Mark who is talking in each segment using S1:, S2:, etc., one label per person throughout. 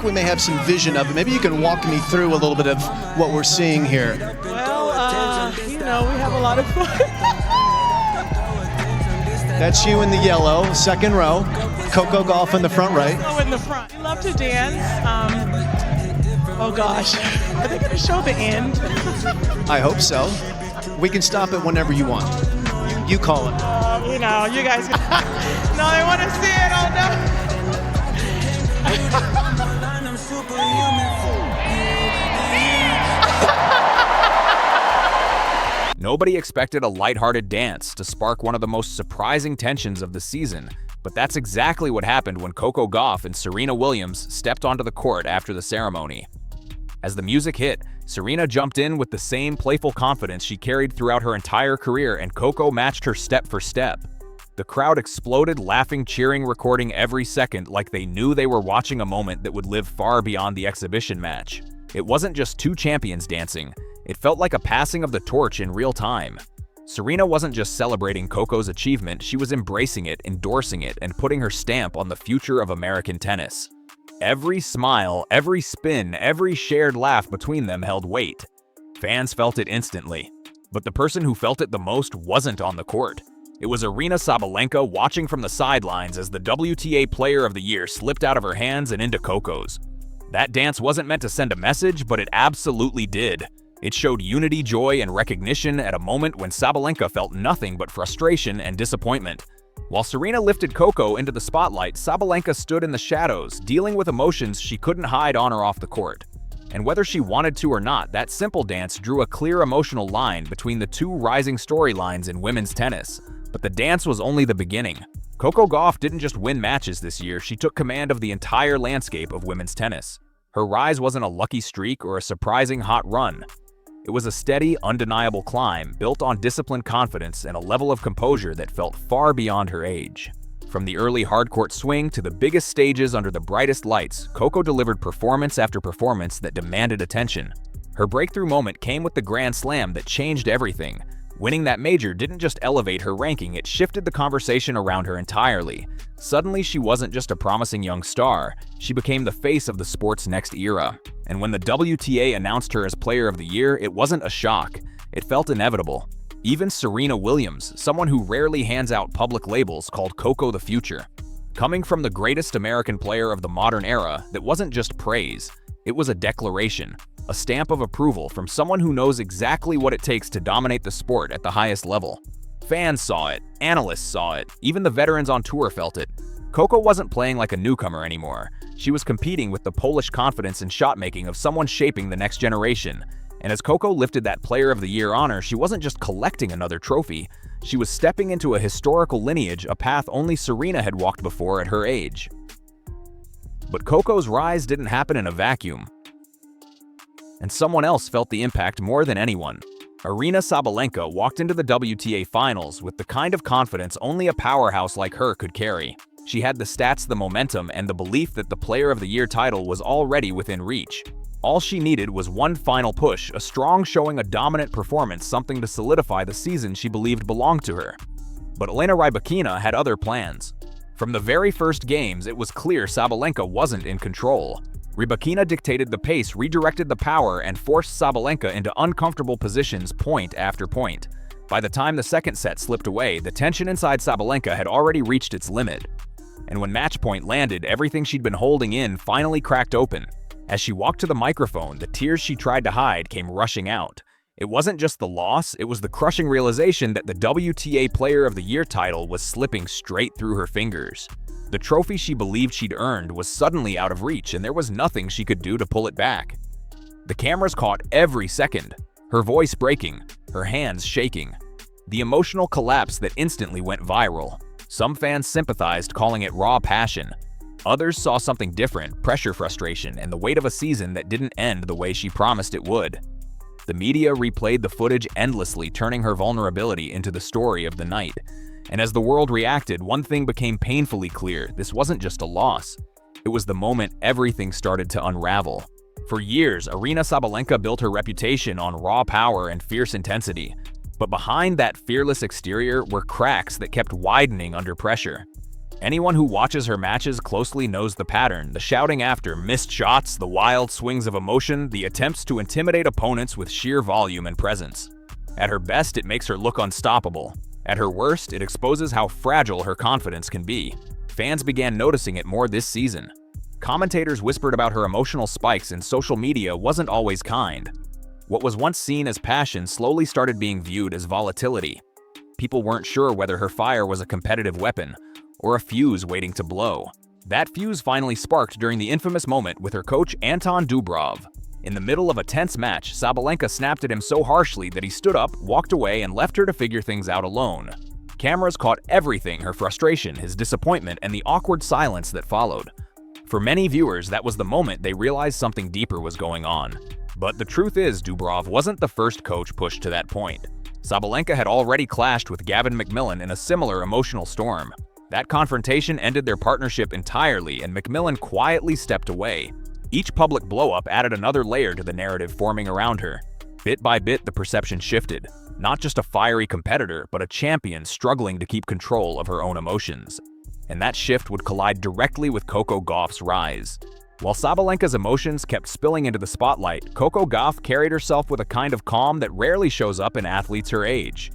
S1: think we may have some vision of it. Maybe you can walk me through a little bit of what we're seeing here.
S2: Well, we have a lot of fun.
S1: That's you in the yellow, second row. Coco Gauff in the front right.
S2: Oh, in the front. We love to dance. Oh gosh, are they going to show the end?
S1: I hope so. We can stop it whenever you want. You call it.
S2: You guys. No, they want to see it. Oh no.
S3: Nobody expected a lighthearted dance to spark one of the most surprising tensions of the season, but that's exactly what happened when Coco Gauff and Serena Williams stepped onto the court after the ceremony. As the music hit, Serena jumped in with the same playful confidence she carried throughout her entire career, and Coco matched her step for step. The crowd exploded, laughing, cheering, recording every second like they knew they were watching a moment that would live far beyond the exhibition match. It wasn't just two champions dancing, it felt like a passing of the torch in real time. Serena wasn't just celebrating Coco's achievement, she was embracing it, endorsing it, and putting her stamp on the future of American tennis. Every smile, every spin, every shared laugh between them held weight. Fans felt it instantly. But the person who felt it the most wasn't on the court. It was Aryna Sabalenka watching from the sidelines as the WTA Player of the Year slipped out of her hands and into Coco's. That dance wasn't meant to send a message, but it absolutely did. It showed unity, joy, and recognition at a moment when Sabalenka felt nothing but frustration and disappointment. While Serena lifted Coco into the spotlight, Sabalenka stood in the shadows, dealing with emotions she couldn't hide on or off the court. And whether she wanted to or not, that simple dance drew a clear emotional line between the two rising storylines in women's tennis. But the dance was only the beginning. Coco Gauff didn't just win matches this year, she took command of the entire landscape of women's tennis. Her rise wasn't a lucky streak or a surprising hot run. It was a steady, undeniable climb built on disciplined confidence and a level of composure that felt far beyond her age. From the early hardcourt swing to the biggest stages under the brightest lights, Coco delivered performance after performance that demanded attention. Her breakthrough moment came with the Grand Slam that changed everything. Winning that major didn't just elevate her ranking, it shifted the conversation around her entirely. Suddenly, she wasn't just a promising young star, she became the face of the sport's next era. And when the WTA announced her as Player of the Year, it wasn't a shock. It felt inevitable. Even Serena Williams, someone who rarely hands out public labels, called Coco the future. Coming from the greatest American player of the modern era, that wasn't just praise, it was a declaration. A stamp of approval from someone who knows exactly what it takes to dominate the sport at the highest level. Fans saw it, analysts saw it, even the veterans on tour felt it. Coco wasn't playing like a newcomer anymore. She was competing with the Polish confidence and shot-making of someone shaping the next generation. And as Coco lifted that Player of the Year honor, she wasn't just collecting another trophy. She was stepping into a historical lineage, a path only Serena had walked before at her age. But Coco's rise didn't happen in a vacuum. And someone else felt the impact more than anyone. Aryna Sabalenka walked into the WTA Finals with the kind of confidence only a powerhouse like her could carry. She had the stats, the momentum, and the belief that the Player of the Year title was already within reach. All she needed was one final push, a strong showing, a dominant performance, something to solidify the season she believed belonged to her. But Elena Rybakina had other plans. From the very first games, it was clear Sabalenka wasn't in control. Rybakina dictated the pace, redirected the power, and forced Sabalenka into uncomfortable positions point after point. By the time the second set slipped away, the tension inside Sabalenka had already reached its limit. And when match point landed, everything she'd been holding in finally cracked open. As she walked to the microphone, the tears she tried to hide came rushing out. It wasn't just the loss, it was the crushing realization that the WTA Player of the Year title was slipping straight through her fingers. The trophy she believed she'd earned was suddenly out of reach, and there was nothing she could do to pull it back. The cameras caught every second, her voice breaking, her hands shaking. The emotional collapse that instantly went viral. Some fans sympathized, calling it raw passion. Others saw something different, pressure, frustration, and the weight of a season that didn't end the way she promised it would. The media replayed the footage endlessly, turning her vulnerability into the story of the night. And as the world reacted, one thing became painfully clear: this wasn't just a loss. It was the moment everything started to unravel. For years, Aryna Sabalenka built her reputation on raw power and fierce intensity. But behind that fearless exterior were cracks that kept widening under pressure. Anyone who watches her matches closely knows the pattern: the shouting after missed shots, the wild swings of emotion, the attempts to intimidate opponents with sheer volume and presence. At her best, it makes her look unstoppable. At her worst, it exposes how fragile her confidence can be. Fans began noticing it more this season. Commentators whispered about her emotional spikes, and social media wasn't always kind. What was once seen as passion slowly started being viewed as volatility. People weren't sure whether her fire was a competitive weapon or a fuse waiting to blow. That fuse finally sparked during the infamous moment with her coach Anton Dubrovov. In the middle of a tense match, Sabalenka snapped at him so harshly that he stood up, walked away, and left her to figure things out alone. Cameras caught everything: her frustration, his disappointment, and the awkward silence that followed. For many viewers, that was the moment they realized something deeper was going on. But the truth is, Dubrovov wasn't the first coach pushed to that point. Sabalenka had already clashed with Gavin McMillan in a similar emotional storm. That confrontation ended their partnership entirely, and McMillan quietly stepped away. Each public blow-up added another layer to the narrative forming around her. Bit by bit, the perception shifted. Not just a fiery competitor, but a champion struggling to keep control of her own emotions. And that shift would collide directly with Coco Gauff's rise. While Sabalenka's emotions kept spilling into the spotlight, Coco Gauff carried herself with a kind of calm that rarely shows up in athletes her age.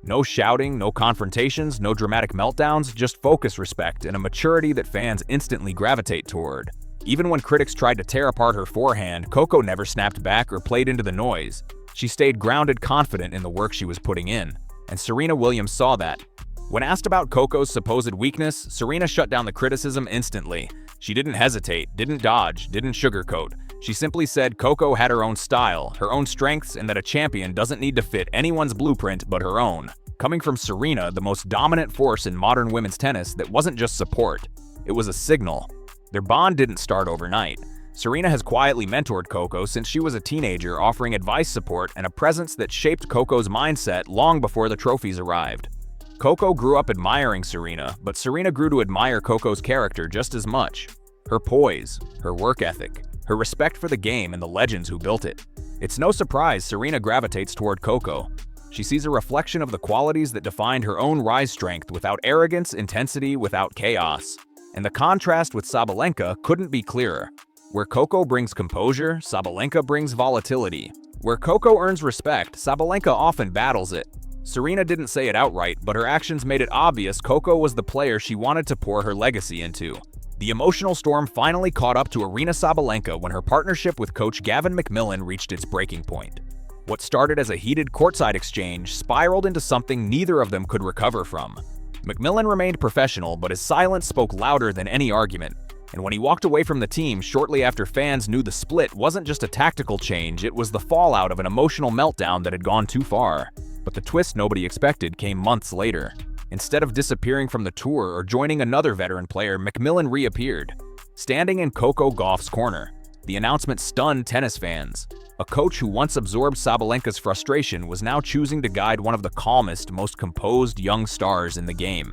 S3: No shouting, no confrontations, no dramatic meltdowns, just focus, respect, and a maturity that fans instantly gravitate toward. Even when critics tried to tear apart her forehand, Coco never snapped back or played into the noise. She stayed grounded, confident in the work she was putting in. And Serena Williams saw that. When asked about Coco's supposed weakness, Serena shut down the criticism instantly. She didn't hesitate, didn't dodge, didn't sugarcoat. She simply said Coco had her own style, her own strengths, and that a champion doesn't need to fit anyone's blueprint but her own. Coming from Serena, the most dominant force in modern women's tennis, that wasn't just support. It was a signal. Their bond didn't start overnight. Serena has quietly mentored Coco since she was a teenager, offering advice, support, and a presence that shaped Coco's mindset long before the trophies arrived. Coco grew up admiring Serena, but Serena grew to admire Coco's character just as much. Her poise, her work ethic, her respect for the game and the legends who built it. It's no surprise Serena gravitates toward Coco. She sees a reflection of the qualities that defined her own rise strength, without arrogance, intensity, without chaos. And the contrast with Sabalenka couldn't be clearer. Where Coco brings composure, Sabalenka brings volatility. Where Coco earns respect, Sabalenka often battles it. Serena didn't say it outright, but her actions made it obvious Coco was the player she wanted to pour her legacy into. The emotional storm finally caught up to Aryna Sabalenka when her partnership with coach Gavin McMillan reached its breaking point. What started as a heated courtside exchange spiraled into something neither of them could recover from. McMillan remained professional, but his silence spoke louder than any argument. And when he walked away from the team shortly after, fans knew the split wasn't just a tactical change, it was the fallout of an emotional meltdown that had gone too far. But the twist nobody expected came months later. Instead of disappearing from the tour or joining another veteran player, McMillan reappeared, standing in Coco Gauff's corner. The announcement stunned tennis fans. A coach who once absorbed Sabalenka's frustration was now choosing to guide one of the calmest, most composed young stars in the game.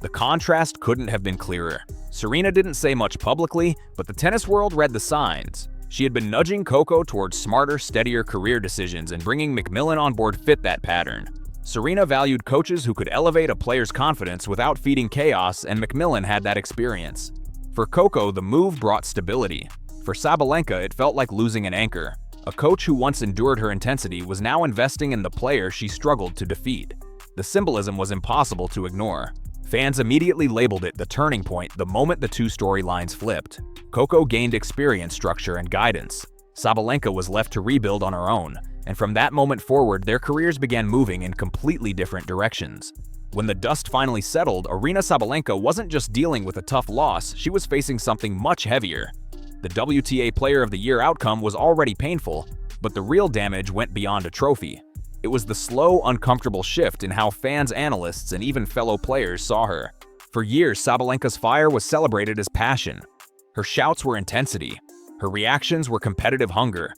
S3: The contrast couldn't have been clearer. Serena didn't say much publicly, but the tennis world read the signs. She had been nudging Coco towards smarter, steadier career decisions, and bringing McMillan on board fit that pattern. Serena valued coaches who could elevate a player's confidence without feeding chaos, and McMillan had that experience. For Coco, the move brought stability. For Sabalenka, it felt like losing an anchor. A coach who once endured her intensity was now investing in the player she struggled to defeat. The symbolism was impossible to ignore. Fans immediately labeled it the turning point the moment the two storylines flipped. Coco gained experience, structure, and guidance. Sabalenka was left to rebuild on her own, and from that moment forward, their careers began moving in completely different directions. When the dust finally settled, Aryna Sabalenka wasn't just dealing with a tough loss, she was facing something much heavier. The WTA Player of the Year outcome was already painful, but the real damage went beyond a trophy. It was the slow, uncomfortable shift in how fans, analysts, and even fellow players saw her. For years, Sabalenka's fire was celebrated as passion. Her shouts were intensity. Her reactions were competitive hunger.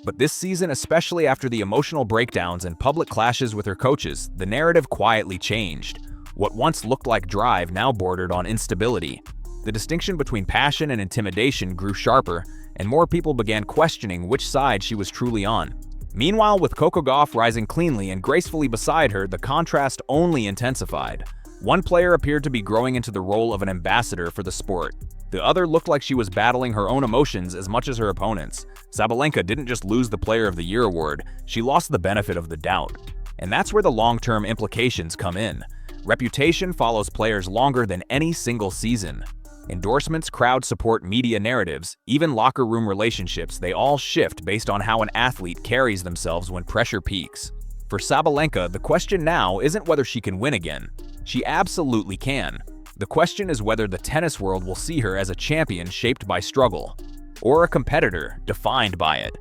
S3: But this season, especially after the emotional breakdowns and public clashes with her coaches, the narrative quietly changed. What once looked like drive now bordered on instability. The distinction between passion and intimidation grew sharper, and more people began questioning which side she was truly on. Meanwhile, with Coco Gauff rising cleanly and gracefully beside her, the contrast only intensified. One player appeared to be growing into the role of an ambassador for the sport. The other looked like she was battling her own emotions as much as her opponents. Sabalenka didn't just lose the Player of the Year award, she lost the benefit of the doubt. And that's where the long-term implications come in. Reputation follows players longer than any single season. Endorsements, crowd support, media narratives, even locker room relationships, they all shift based on how an athlete carries themselves when pressure peaks. For Sabalenka, the question now isn't whether she can win again. She absolutely can. The question is whether the tennis world will see her as a champion shaped by struggle, or a competitor defined by it.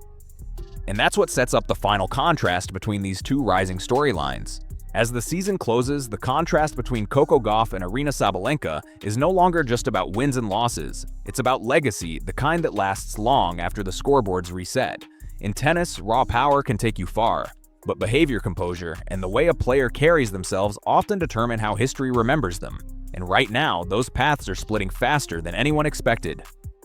S3: And that's what sets up the final contrast between these two rising storylines. As the season closes, the contrast between Coco Gauff and Aryna Sabalenka is no longer just about wins and losses. It's about legacy, the kind that lasts long after the scoreboards reset. In tennis, raw power can take you far, but behavior, composure, and the way a player carries themselves often determine how history remembers them. And right now, those paths are splitting faster than anyone expected.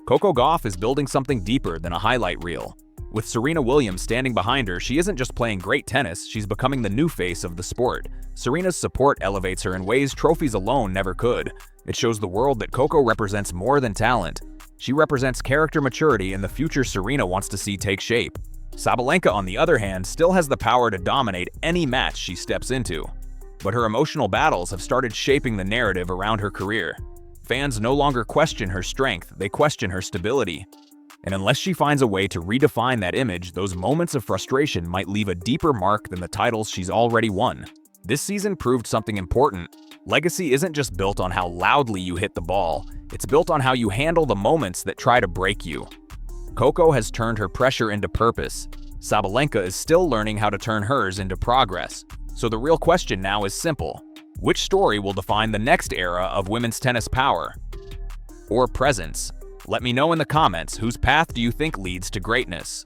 S3: Coco Gauff is building something deeper than a highlight reel. With Serena Williams standing behind her, she isn't just playing great tennis, she's becoming the new face of the sport. Serena's support elevates her in ways trophies alone never could. It shows the world that Coco represents more than talent. She represents character maturity and the future Serena wants to see take shape. Sabalenka, on the other hand, still has the power to dominate any match she steps into. But her emotional battles have started shaping the narrative around her career. Fans no longer question her strength, they question her stability. And unless she finds a way to redefine that image, those moments of frustration might leave a deeper mark than the titles she's already won. This season proved something important. Legacy isn't just built on how loudly you hit the ball, it's built on how you handle the moments that try to break you. Coco has turned her pressure into purpose. Sabalenka is still learning how to turn hers into progress. So the real question now is simple. Which story will define the next era of women's tennis power? Or presence? Let me know in the comments, whose path do you think leads to greatness?